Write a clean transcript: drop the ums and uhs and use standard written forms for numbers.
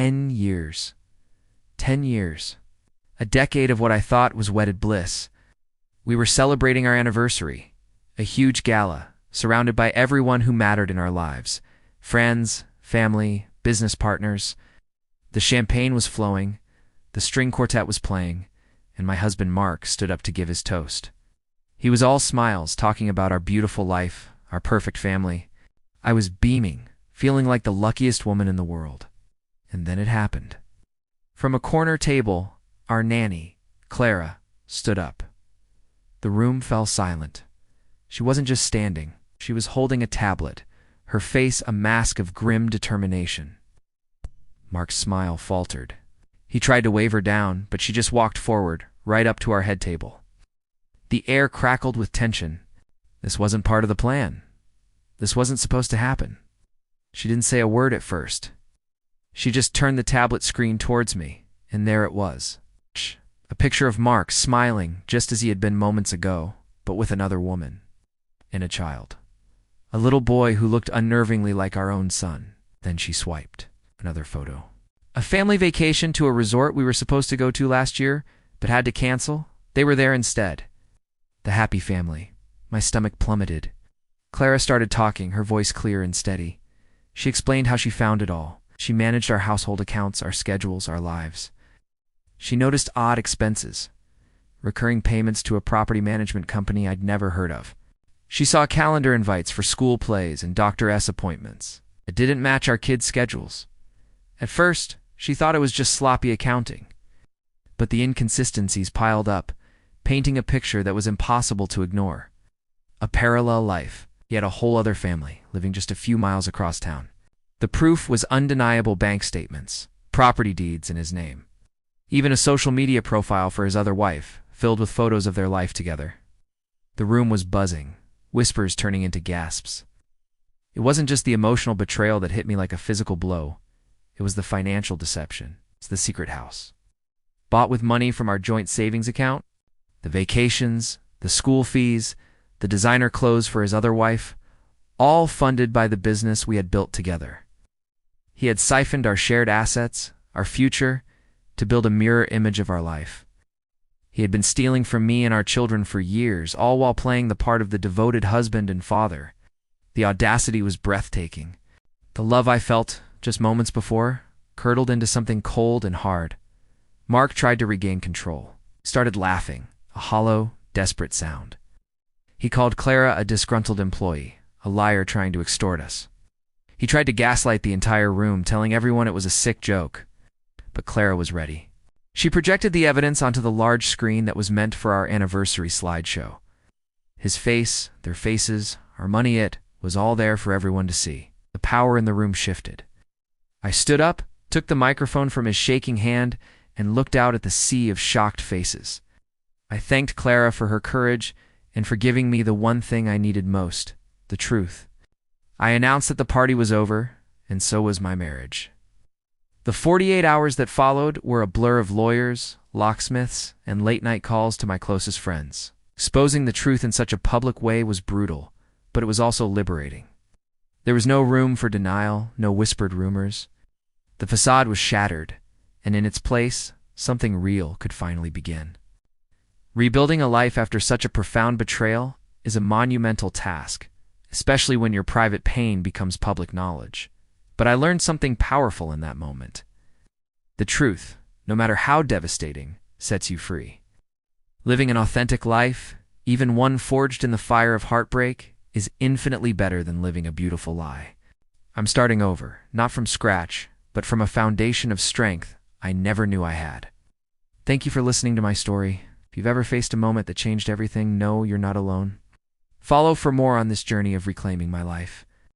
10 years. 10 years. A decade of what I thought was wedded bliss. We were celebrating our anniversary, a huge gala, surrounded by everyone who mattered in our lives. Friends, family, business partners. The champagne was flowing, the string quartet was playing, and my husband Mark stood up to give his toast. He was all smiles, talking about our beautiful life, our perfect family. I was beaming, feeling like the luckiest woman in the world. And then it happened. From a corner table, our nanny, Clara, stood up. The room fell silent. She wasn't just standing, she was holding a tablet, her face a mask of grim determination. Mark's smile faltered. He tried to wave her down, but she just walked forward, right up to our head table. The air crackled with tension. This wasn't part of the plan. This wasn't supposed to happen. She didn't say a word at first. She just turned the tablet screen towards me, and there it was. A picture of Mark smiling just as he had been moments ago, but with another woman. And a child. A little boy who looked unnervingly like our own son. Then she swiped. Another photo. A family vacation to a resort we were supposed to go to last year, but had to cancel. They were there instead. The happy family. My stomach plummeted. Clara started talking, her voice clear and steady. She explained how she found it all. She managed our household accounts, our schedules, our lives. She noticed odd expenses. Recurring payments to a property management company I'd never heard of. She saw calendar invites for school plays and Dr. S appointments. It didn't match our kids' schedules. At first, she thought it was just sloppy accounting. But the inconsistencies piled up, painting a picture that was impossible to ignore. A parallel life, yet a whole other family, living just a few miles across town. The proof was undeniable bank statements, property deeds in his name. Even a social media profile for his other wife, filled with photos of their life together. The room was buzzing, whispers turning into gasps. It wasn't just the emotional betrayal that hit me like a physical blow. It was the financial deception. It's the secret house. Bought with money from our joint savings account, the vacations, the school fees, the designer clothes for his other wife, all funded by the business we had built together. He had siphoned our shared assets, our future, to build a mirror image of our life. He had been stealing from me and our children for years, all while playing the part of the devoted husband and father. The audacity was breathtaking. The love I felt just moments before curdled into something cold and hard. Mark tried to regain control. Started laughing, a hollow, desperate sound. He called Clara a disgruntled employee, a liar trying to extort us. He tried to gaslight the entire room, telling everyone it was a sick joke. But Clara was ready. She projected the evidence onto the large screen that was meant for our anniversary slideshow. His face, their faces, our money, it was all there for everyone to see. The power in the room shifted. I stood up, took the microphone from his shaking hand, and looked out at the sea of shocked faces. I thanked Clara for her courage and for giving me the one thing I needed most, the truth. I announced that the party was over, and so was my marriage. The 48 hours that followed were a blur of lawyers, locksmiths, and late-night calls to my closest friends. Exposing the truth in such a public way was brutal, but it was also liberating. There was no room for denial, no whispered rumors. The facade was shattered, and in its place, something real could finally begin. Rebuilding a life after such a profound betrayal is a monumental task, especially when your private pain becomes public knowledge. But I learned something powerful in that moment. The truth, no matter how devastating, sets you free. Living an authentic life, even one forged in the fire of heartbreak, is infinitely better than living a beautiful lie. I'm starting over, not from scratch, but from a foundation of strength I never knew I had. Thank you for listening to my story. If you've ever faced a moment that changed everything, know you're not alone. Follow for more on this journey of reclaiming my life.